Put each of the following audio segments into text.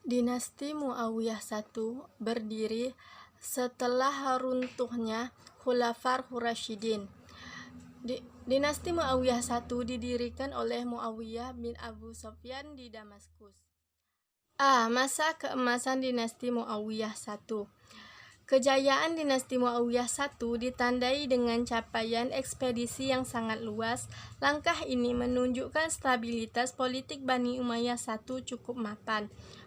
Dinasti Muawiyah I berdiri setelah runtuhnya Khulafaur Rasyidin. Dinasti Muawiyah I didirikan oleh Muawiyah bin Abu Sufyan di Damaskus. Masa keemasan Dinasti Muawiyah I. Kejayaan Dinasti Muawiyah I ditandai dengan capaian ekspedisi yang sangat luas. Langkah ini menunjukkan stabilitas politik Bani Umayyah I cukup mapan.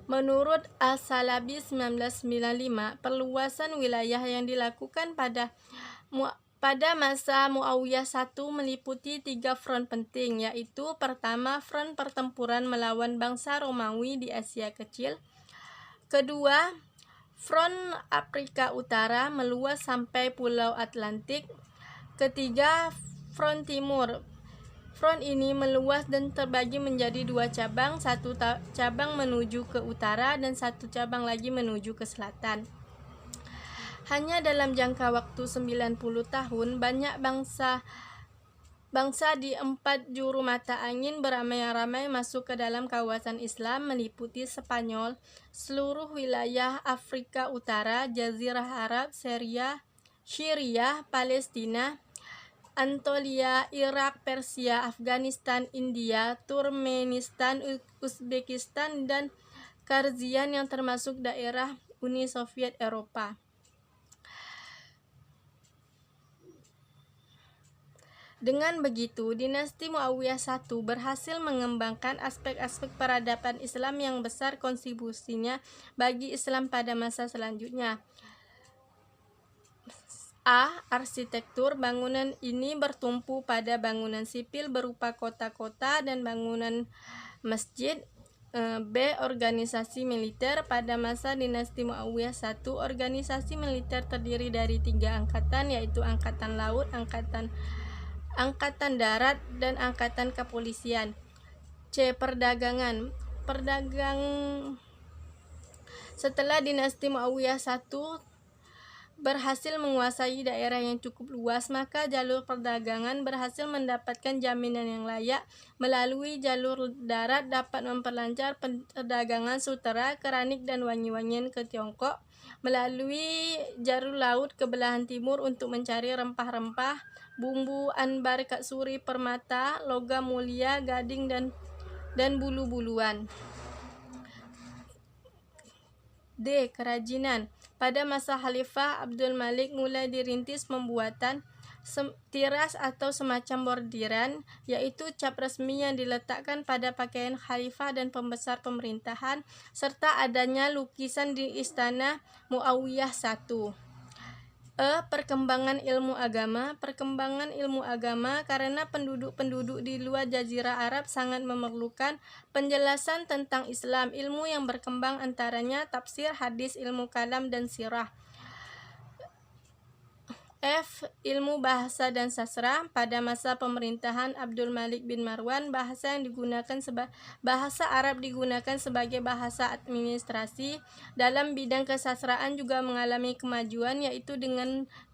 Menurut As-Salabi 1995, perluasan wilayah yang dilakukan pada masa Muawiyah I meliputi 3 front penting, yaitu pertama, front pertempuran melawan bangsa Romawi di Asia Kecil. Kedua, front Afrika Utara meluas sampai Pulau Atlantik. Ketiga, front Timur. Front ini meluas dan terbagi menjadi 2 cabang, satu cabang menuju ke utara dan satu cabang lagi menuju ke selatan. Hanya dalam jangka waktu 90 tahun, banyak bangsa di 4 juru mata angin beramai-ramai masuk ke dalam kawasan Islam, meliputi Spanyol, seluruh wilayah Afrika Utara, Jazirah Arab, Syria, Palestina, Anatolia, Irak, Persia, Afghanistan, India, Turkmenistan, Uzbekistan, dan Kyrgyzstan yang termasuk daerah Uni Soviet Eropa. Dengan begitu, Dinasti Muawiyah I berhasil mengembangkan aspek-aspek peradaban Islam yang besar kontribusinya bagi Islam pada masa selanjutnya. Arsitektur bangunan ini bertumpu pada bangunan sipil berupa kota-kota dan bangunan masjid. Organisasi militer. Pada masa Dinasti Muawiyah I, organisasi militer terdiri dari 3 angkatan, yaitu Angkatan Laut, Angkatan Darat, dan Angkatan Kepolisian. Perdagangan. Setelah Dinasti Muawiyah I berhasil menguasai daerah yang cukup luas, maka jalur perdagangan berhasil mendapatkan jaminan yang layak. Melalui jalur darat dapat memperlancar perdagangan sutera, keramik, dan wangi-wangian ke Tiongkok. Melalui jalur laut ke belahan timur untuk mencari rempah-rempah, bumbu, ambar, katsuri, permata, logam mulia, gading, dan bulu-buluan. Kerajinan. Pada masa Khalifah Abdul Malik mulai dirintis pembuatan tiras atau semacam bordiran, yaitu cap resmi yang diletakkan pada pakaian khalifah dan pembesar pemerintahan, serta adanya lukisan di Istana Muawiyah I. Perkembangan ilmu agama. Perkembangan ilmu agama karena penduduk di luar Jazirah Arab sangat memerlukan penjelasan tentang Islam. Ilmu yang berkembang antaranya tafsir, hadis, ilmu kalam, dan sirah. Ilmu bahasa dan sastra. Pada masa pemerintahan Abdul Malik bin Marwan, bahasa Arab digunakan sebagai bahasa administrasi. Dalam bidang kesastraan juga mengalami kemajuan, yaitu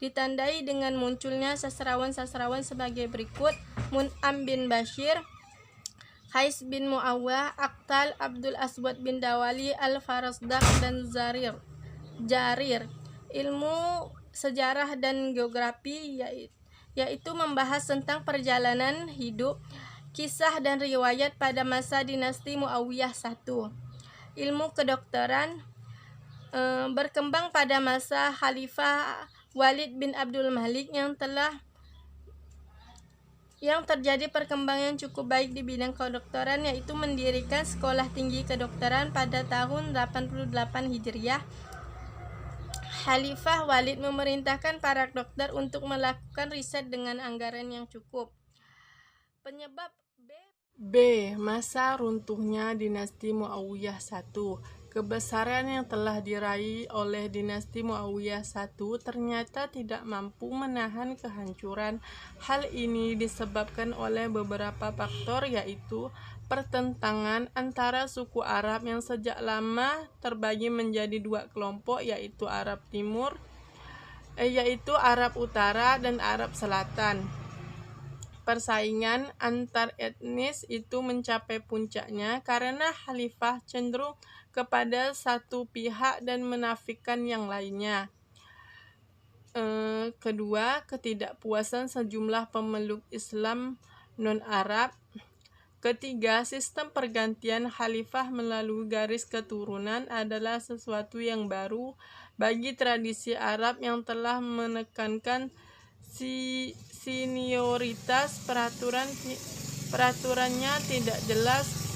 ditandai dengan munculnya sastrawan-sastrawan sebagai berikut: Mun'am bin Bashir, Qais bin Muawiyah, Aqtal, Abdul Aswad bin Dawali, Al-Farazdak, dan Jarir. Ilmu sejarah dan geografi, yaitu membahas tentang perjalanan hidup, kisah, dan riwayat pada masa Dinasti Muawiyah I. Ilmu kedokteran berkembang pada masa Khalifah Walid bin Abdul Malik yang terjadi perkembangan cukup baik di bidang kedokteran, yaitu mendirikan sekolah tinggi kedokteran pada tahun 88 Hijriah. Khalifah Walid memerintahkan para dokter untuk melakukan riset dengan anggaran yang cukup. Penyebab masa runtuhnya Dinasti Muawiyah I. Kebesaran yang telah diraih oleh Dinasti Muawiyah I ternyata tidak mampu menahan kehancuran. Hal ini disebabkan oleh beberapa faktor, yaitu pertentangan antara suku Arab yang sejak lama terbagi menjadi 2 kelompok, yaitu Arab Utara dan Arab Selatan. persaingan antar etnis itu mencapai puncaknya karena khalifah cenderung kepada satu pihak dan menafikan yang lainnya. Kedua, ketidakpuasan sejumlah pemeluk Islam non-Arab. Ketiga, sistem pergantian khalifah melalui garis keturunan adalah sesuatu yang baru bagi tradisi Arab yang telah menekankan senioritas. Peraturannya tidak jelas.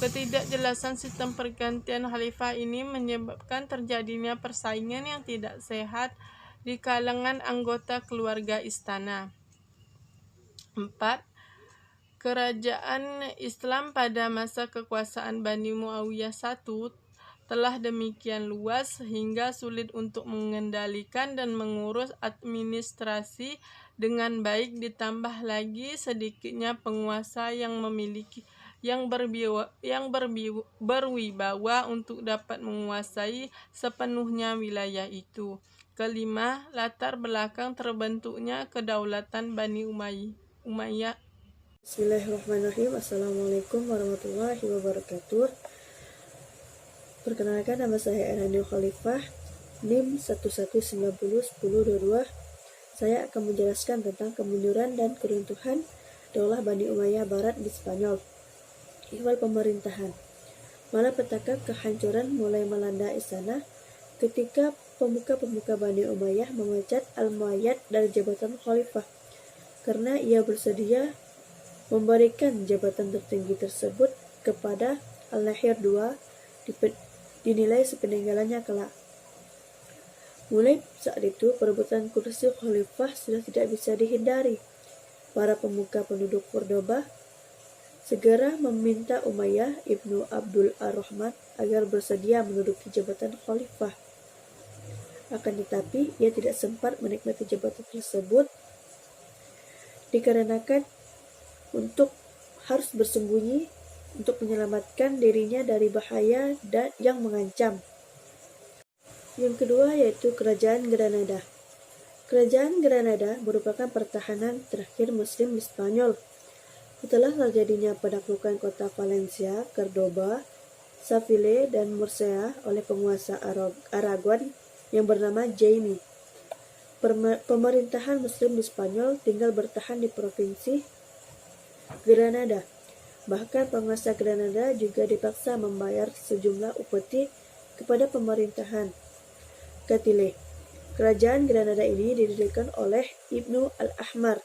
Ketidakjelasan sistem pergantian khalifah ini menyebabkan terjadinya persaingan yang tidak sehat di kalangan anggota keluarga istana. 4. Kerajaan Islam pada masa kekuasaan Bani Muawiyah I telah demikian luas sehingga sulit untuk mengendalikan dan mengurus administrasi dengan baik, ditambah lagi sedikitnya penguasa yang berwibawa untuk dapat menguasai sepenuhnya wilayah itu. Kelima, latar belakang terbentuknya kedaulatan Bani Umayyah. Bismillahirrahmanirrahim. Assalamualaikum warahmatullahi wabarakatuh. Perkenalkan, nama saya Erhanil Khalifah, NIM 11901022. Saya akan menjelaskan tentang kemunduran dan keruntuhan Daulah Bani Umayyah Barat di Spanyol. Ihwal pemerintahan. Malapetaka kehancuran mulai melanda istana ketika pemuka-pemuka Bani Umayyah memecat Al-Muayyad dari jabatan khalifah karena ia bersedia memberikan jabatan tertinggi tersebut kepada Al-Nahir II, dinilai sepeninggalannya kelak. Mulai saat itu, perebutan kursi khalifah sudah tidak bisa dihindari. Para pemuka penduduk Cordoba segera meminta Umayyah ibnu Abdul Ar-Rahman agar bersedia menduduki jabatan khalifah. Akan tetapi, ia tidak sempat menikmati jabatan tersebut dikarenakan untuk harus bersembunyi untuk menyelamatkan dirinya dari bahaya yang mengancam. Yang kedua yaitu Kerajaan Granada. Kerajaan Granada merupakan pertahanan terakhir Muslim di Spanyol. Setelah terjadinya penaklukan kota Valencia, Cordoba, Seville, dan Murcia oleh penguasa Aragon yang bernama Jaime, pemerintahan Muslim di Spanyol tinggal bertahan di provinsi Granada. Bahkan penguasa Granada juga dipaksa membayar sejumlah upeti kepada pemerintahan Castile. Kerajaan Granada ini didirikan oleh Ibnu Al-Ahmar.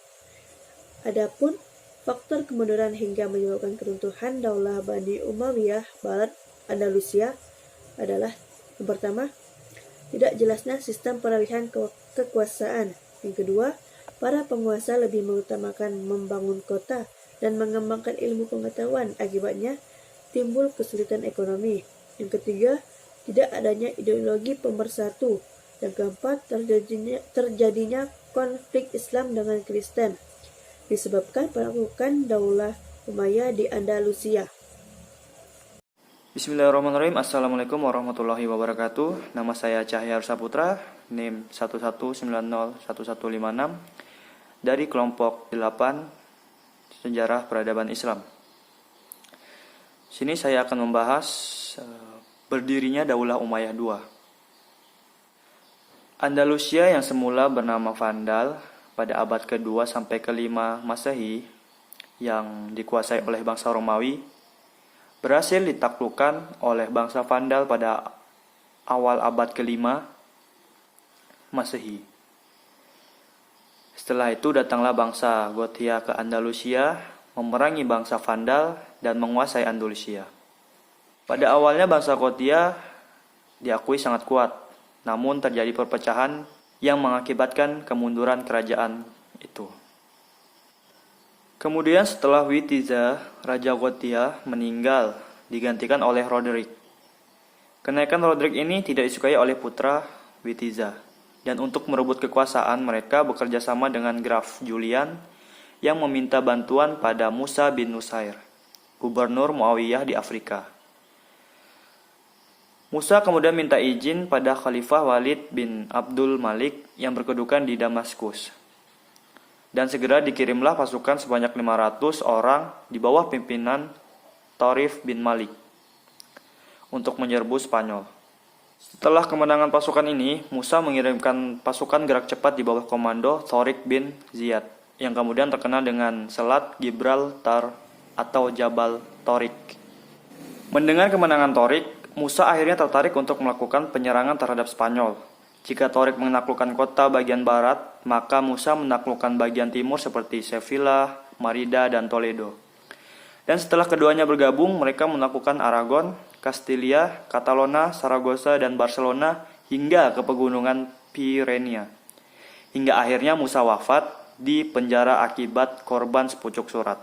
Adapun faktor kemunduran hingga menyebabkan keruntuhan Daulah Bani Umayyah Barat Andalusia adalah: yang pertama, tidak jelasnya sistem peralihan kekuasaan. Yang kedua, para penguasa lebih mengutamakan membangun kota dan mengembangkan ilmu pengetahuan. Akibatnya, timbul kesulitan ekonomi. Yang ketiga, tidak adanya ideologi pemersatu. Yang keempat, terjadinya konflik Islam dengan Kristen, disebabkan penaklukan Daulah Umayyah di Andalusia. Bismillahirrahmanirrahim. Assalamualaikum warahmatullahi wabarakatuh. Nama saya Cahyar Saputra, NIM 11901156, dari kelompok 8 Sejarah Peradaban Islam. Sini saya akan membahas berdirinya Daulah Umayyah II. Andalusia yang semula bernama Vandal pada abad ke-2 sampai ke-5 Masehi yang dikuasai oleh bangsa Romawi berhasil ditaklukkan oleh bangsa Vandal pada awal abad ke-5 Masehi. Setelah itu datanglah bangsa Gothia ke Andalusia, memerangi bangsa Vandal dan menguasai Andalusia. Pada awalnya bangsa Gothia diakui sangat kuat, namun terjadi perpecahan yang mengakibatkan kemunduran kerajaan itu. Kemudian setelah Witiza, Raja Gothia meninggal, digantikan oleh Roderick. Kenaikan Roderick ini tidak disukai oleh putra Witiza. Dan untuk merebut kekuasaan, mereka bekerja sama dengan Graf Julian yang meminta bantuan pada Musa bin Nusair, gubernur Muawiyah di Afrika. Musa kemudian minta izin pada Khalifah Walid bin Abdul Malik yang berkedudukan di Damaskus. dan segera dikirimlah pasukan sebanyak 500 orang di bawah pimpinan Tarif bin Malik untuk menyerbu Spanyol. Setelah kemenangan pasukan ini, Musa mengirimkan pasukan gerak cepat di bawah komando Tariq bin Ziyad yang kemudian terkenal dengan Selat Gibraltar atau Jabal Tariq. Mendengar kemenangan Tariq, Musa akhirnya tertarik untuk melakukan penyerangan terhadap Spanyol. Jika Tariq menaklukkan kota bagian barat, maka Musa menaklukkan bagian timur seperti Sevilla, Merida, dan Toledo. Dan setelah keduanya bergabung, mereka menaklukkan Aragon, Castilla, Catalona, Saragossa, dan Barcelona hingga ke pegunungan Pyrenea. Hingga akhirnya Musa wafat di penjara akibat korban sepucuk surat.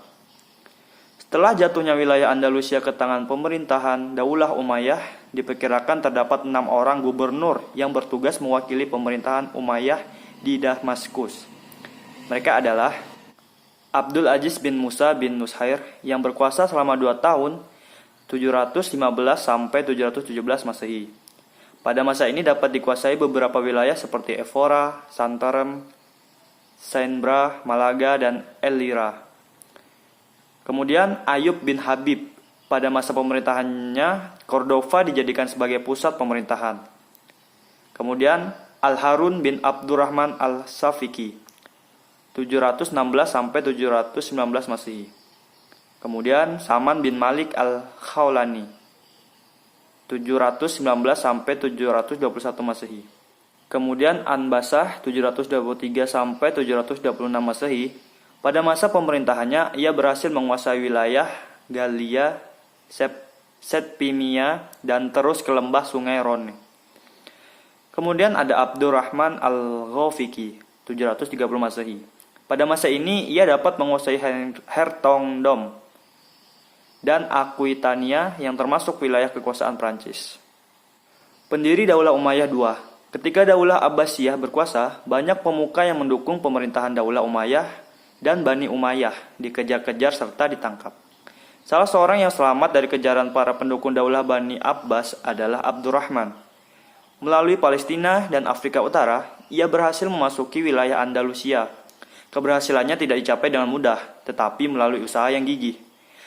Setelah jatuhnya wilayah Andalusia ke tangan pemerintahan Daulah Umayyah, diperkirakan terdapat 6 orang gubernur yang bertugas mewakili pemerintahan Umayyah di Damaskus. Mereka adalah Abdul Aziz bin Musa bin Nushair yang berkuasa selama 2 tahun 715 sampai 717 Masehi. Pada masa ini dapat dikuasai beberapa wilayah seperti Evora, Santarem, Sainbra, Malaga, dan El Lira. Kemudian Ayub bin Habib, pada masa pemerintahannya Cordova dijadikan sebagai pusat pemerintahan. Kemudian Al-Harun bin Abdurrahman Al-Safiki 716 sampai 719 Masehi. Kemudian Saman bin Malik Al-Khawlani 719 sampai 721 Masehi. Kemudian Anbasah 723 sampai 726 Masehi. Pada masa pemerintahannya ia berhasil menguasai wilayah Galia, Septimia, dan terus ke lembah Sungai Rhone. Kemudian ada Abdurrahman Al-Ghafiqi 730 Masehi. Pada masa ini ia dapat menguasai Hertongdom dan Aquitania yang termasuk wilayah kekuasaan Prancis. Pendiri Daulah Umayyah II. Ketika Daulah Abbasiyah berkuasa, banyak pemuka yang mendukung pemerintahan Daulah Umayyah dan Bani Umayyah dikejar-kejar serta ditangkap. Salah seorang yang selamat dari kejaran para pendukung Daulah Bani Abbas adalah Abdurrahman. Melalui Palestina dan Afrika Utara, ia berhasil memasuki wilayah Andalusia. Keberhasilannya tidak dicapai dengan mudah, tetapi melalui usaha yang gigih.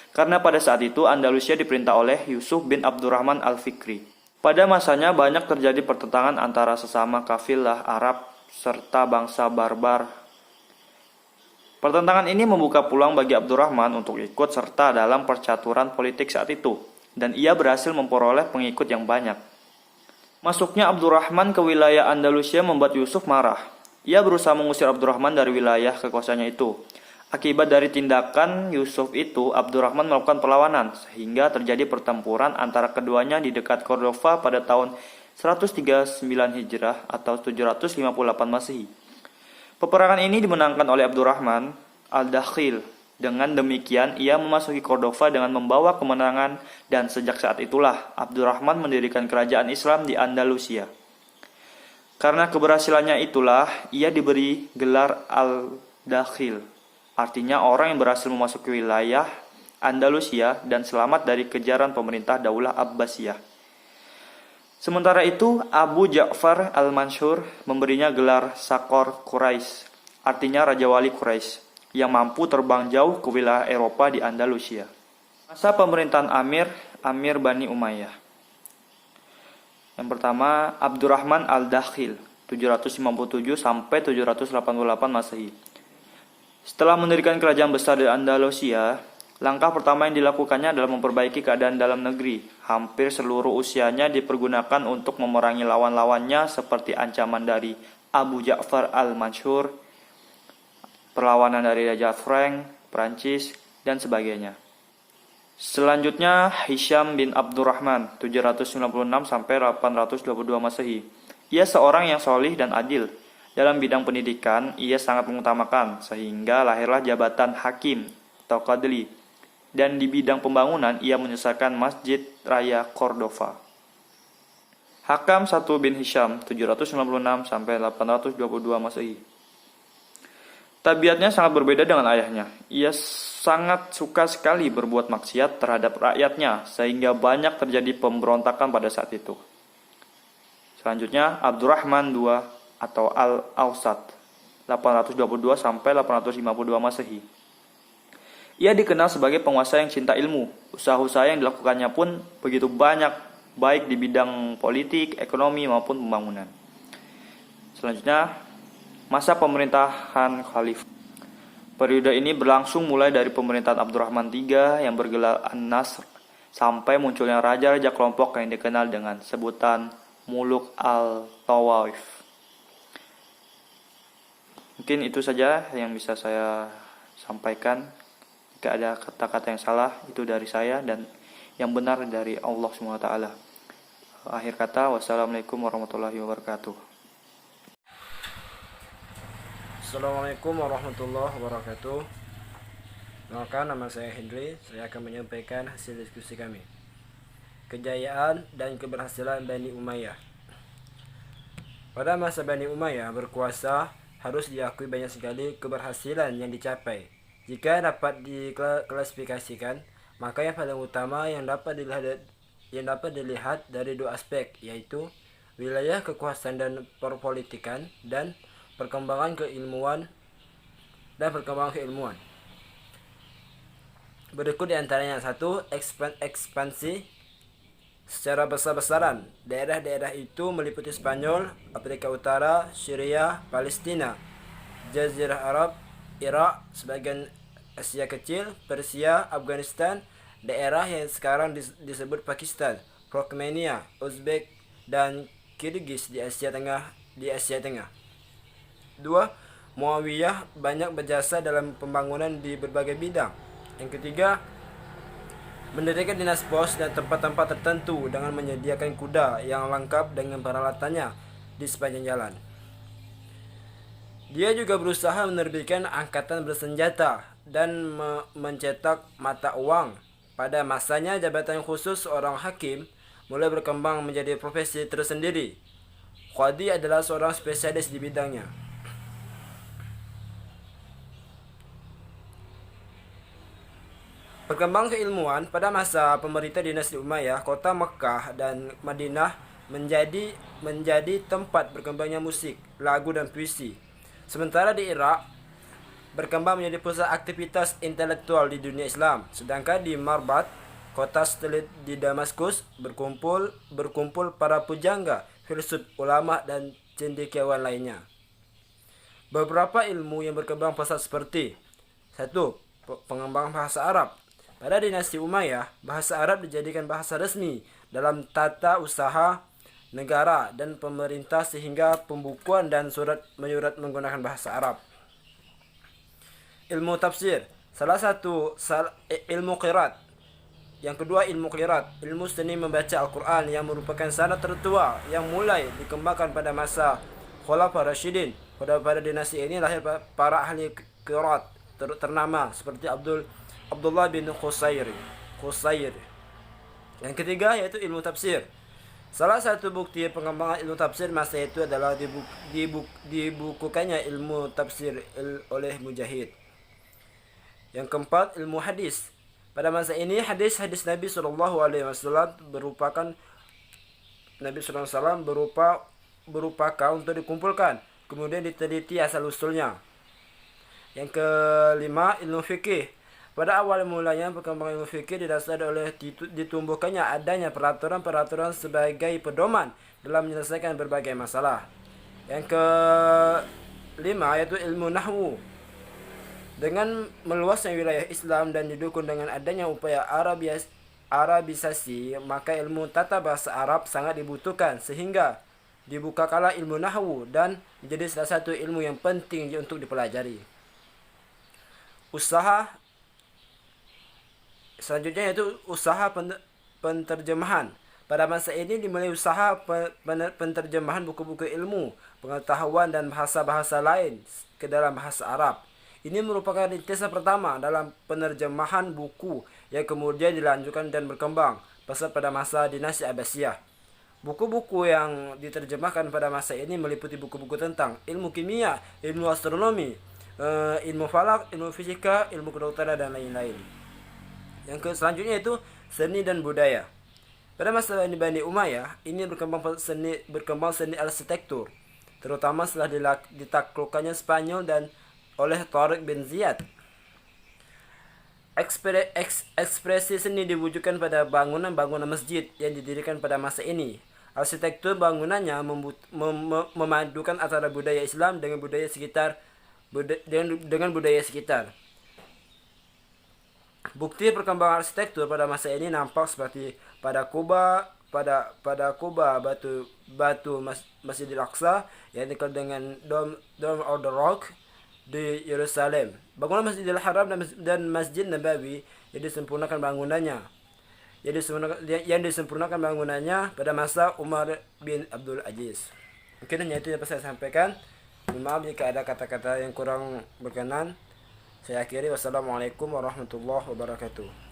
Karena pada saat itu Andalusia diperintah oleh Yusuf bin Abdurrahman Al-Fikri. Pada masanya banyak terjadi pertentangan antara sesama kafilah Arab serta bangsa barbar. Pertentangan ini membuka peluang bagi Abdurrahman untuk ikut serta dalam percaturan politik saat itu, dan ia berhasil memperoleh pengikut yang banyak. Masuknya Abdurrahman ke wilayah Andalusia membuat Yusuf marah. Ia berusaha mengusir Abdurrahman dari wilayah kekuasaannya itu. Akibat dari tindakan Yusuf itu, Abdurrahman melakukan perlawanan, sehingga terjadi pertempuran antara keduanya di dekat Cordova pada tahun 139 Hijrah atau 758 Masehi. Peperangan ini dimenangkan oleh Abdurrahman Al-Dakhil. Dengan demikian, ia memasuki Cordova dengan membawa kemenangan, dan sejak saat itulah Abdurrahman mendirikan kerajaan Islam di Andalusia. Karena keberhasilannya itulah, ia diberi gelar Al-Dakhil, artinya orang yang berhasil memasuki wilayah Andalusia dan selamat dari kejaran pemerintah Daulah Abbasiyah. Sementara itu, Abu Ja'far Al-Mansur memberinya gelar Sakor Quraisy, artinya Raja Wali Quraisy, yang mampu terbang jauh ke wilayah Eropa di Andalusia. Masa pemerintahan Amir Bani Umayyah. Yang pertama, Abdurrahman Al-Dakhil, 757 sampai 788 Masehi. Setelah mendirikan kerajaan besar di Andalusia, langkah pertama yang dilakukannya adalah memperbaiki keadaan dalam negeri. Hampir seluruh usianya dipergunakan untuk memerangi lawan-lawannya seperti ancaman dari Abu Ja'far Al-Mansur, perlawanan dari Raja Frank, Prancis, dan sebagainya. Selanjutnya, Hisham bin Abdurrahman, 796 sampai 822 Masehi. Ia seorang yang solih dan adil. Dalam bidang pendidikan, ia sangat mengutamakan, sehingga lahirlah jabatan hakim atau qadli. Dan di bidang pembangunan, ia menyelesaikan Masjid Raya Cordova. Hakam 1 bin Hisham, 796 sampai 822 Masehi. Tabiatnya sangat berbeda dengan ayahnya. Ia sangat suka sekali berbuat maksiat terhadap rakyatnya, sehingga banyak terjadi pemberontakan pada saat itu. Selanjutnya, Abdurrahman II atau Al-Awsat, 822 sampai 852 Masehi. Ia dikenal sebagai penguasa yang cinta ilmu. Usaha-usaha yang dilakukannya pun begitu banyak, baik di bidang politik, ekonomi, maupun pembangunan. Selanjutnya, masa pemerintahan Khalifah. Periode ini berlangsung mulai dari pemerintahan Abdurrahman III yang bergelar An-Nasr sampai munculnya raja-raja kelompok yang dikenal dengan sebutan Muluk al-Tawaif. Mungkin itu saja yang bisa saya sampaikan. Jika ada kata-kata yang salah, itu dari saya, dan yang benar dari Allah SWT. Akhir kata, wassalamualaikum warahmatullahi wabarakatuh. Assalamualaikum warahmatullahi wabarakatuh. Perkenalkan, nama saya Hendri. Saya akan menyampaikan hasil diskusi kami. Kejayaan dan keberhasilan Bani Umayyah. Pada masa Bani Umayyah berkuasa, harus diakui banyak sekali keberhasilan yang dicapai. Jika dapat diklasifikasikan, maka yang paling utama yang dapat dilihat dari dua aspek, yaitu wilayah kekuasaan dan perpolitikan, dan perkembangan keilmuan. Berikut diantaranya: 1. Ekspansi secara besar-besaran. Daerah-daerah itu meliputi Spanyol, Afrika Utara, Syria, Palestina, Jazirah Arab, Irak, sebagian Asia Kecil, Persia, Afghanistan, daerah yang sekarang disebut Pakistan, Turkmenia, Uzbek, dan Kirgiz di Asia Tengah. 2. Muawiyah banyak berjasa dalam pembangunan di berbagai bidang. Yang ketiga, mendirikan dinas pos dan tempat-tempat tertentu dengan menyediakan kuda yang lengkap dengan peralatannya di sepanjang jalan. Dia juga berusaha menerbitkan angkatan bersenjata dan mencetak mata uang. Pada masanya, jabatan khusus seorang hakim mulai berkembang menjadi profesi tersendiri. Qadi adalah seorang spesialis di bidangnya. Perkembangan keilmuan pada masa pemerintah dinasti Umayyah, kota Mekah dan Madinah menjadi tempat berkembangnya musik, lagu, dan puisi. Sementara di Irak berkembang menjadi pusat aktivitas intelektual di dunia Islam, sedangkan di Marbat, kota satelit di Damaskus, berkumpul para pujangga, filsuf, ulama, dan cendekiawan lainnya. Beberapa ilmu yang berkembang pesat seperti: 1. Pengembangan bahasa Arab. Pada dinasti Umayyah, bahasa Arab dijadikan bahasa resmi dalam tata usaha negara dan pemerintah, sehingga pembukuan dan surat menyurat menggunakan bahasa Arab. Ilmu tafsir, salah satu ilmu qiraat. Yang kedua, ilmu qiraat, ilmu seni membaca Al-Quran yang merupakan sanad tertua yang mulai dikembangkan pada masa Khulafaur Rasyidin. Pada dinasti ini lahir para ahli qiraat ternama seperti Abdullah bin Qusair. Yang ketiga yaitu ilmu tafsir. Salah satu bukti pengembangan ilmu tafsir masa itu adalah dibukukannya ilmu tafsir oleh Mujahid. Yang keempat, ilmu hadis. Pada masa ini hadis-hadis Nabi SAW berupa untuk dikumpulkan, kemudian diteliti asal usulnya. Yang kelima, ilmu fikih. Pada awal mulanya perkembangan ilmu fikih didasari oleh ditumbuhkannya adanya peraturan-peraturan sebagai pedoman dalam menyelesaikan berbagai masalah. Yang kelima yaitu ilmu nahwu. Dengan meluasnya wilayah Islam dan didukung dengan adanya upaya Arabisasi, maka ilmu tata bahasa Arab sangat dibutuhkan, sehingga dibukakanlah ilmu nahwu dan menjadi salah satu ilmu yang penting untuk dipelajari. Usaha selanjutnya yaitu usaha penterjemahan. Pada masa ini dimulai usaha penterjemahan buku-buku ilmu, pengetahuan, dan bahasa-bahasa lain ke dalam bahasa Arab. Ini merupakan rintisan pertama dalam penerjemahan buku yang kemudian dilanjutkan dan berkembang pesat pada masa dinasti Abbasiyah. Buku-buku yang diterjemahkan pada masa ini meliputi buku-buku tentang ilmu kimia, ilmu astronomi, ilmu falak, ilmu fisika, ilmu kedokteran, dan lain-lain. Yang selanjutnya itu seni dan budaya. Pada masa Bani Umayyah ini berkembang seni arsitektur. terutama setelah ditaklukkannya Spanyol dan oleh Tariq bin Ziyad. Ekspresi seni diwujudkan pada bangunan-bangunan masjid yang didirikan pada masa ini. Arsitektur bangunannya memadukan antara budaya Islam dengan budaya sekitar. Bukti perkembangan arsitektur pada masa ini nampak seperti pada Kuba, batu Masjidil Aqsa yang dikenal dengan Dome of the Rock di Yerusalem. Bangunan Masjidil Haram dan Masjid Nabawi yang disempurnakan bangunannya pada masa Umar bin Abdul Aziz. Mungkin hanya itu yang bisa saya sampaikan. Maaf jika ada kata-kata yang kurang berkenan. Saya akhiri. Wassalamualaikum warahmatullahi wabarakatuh.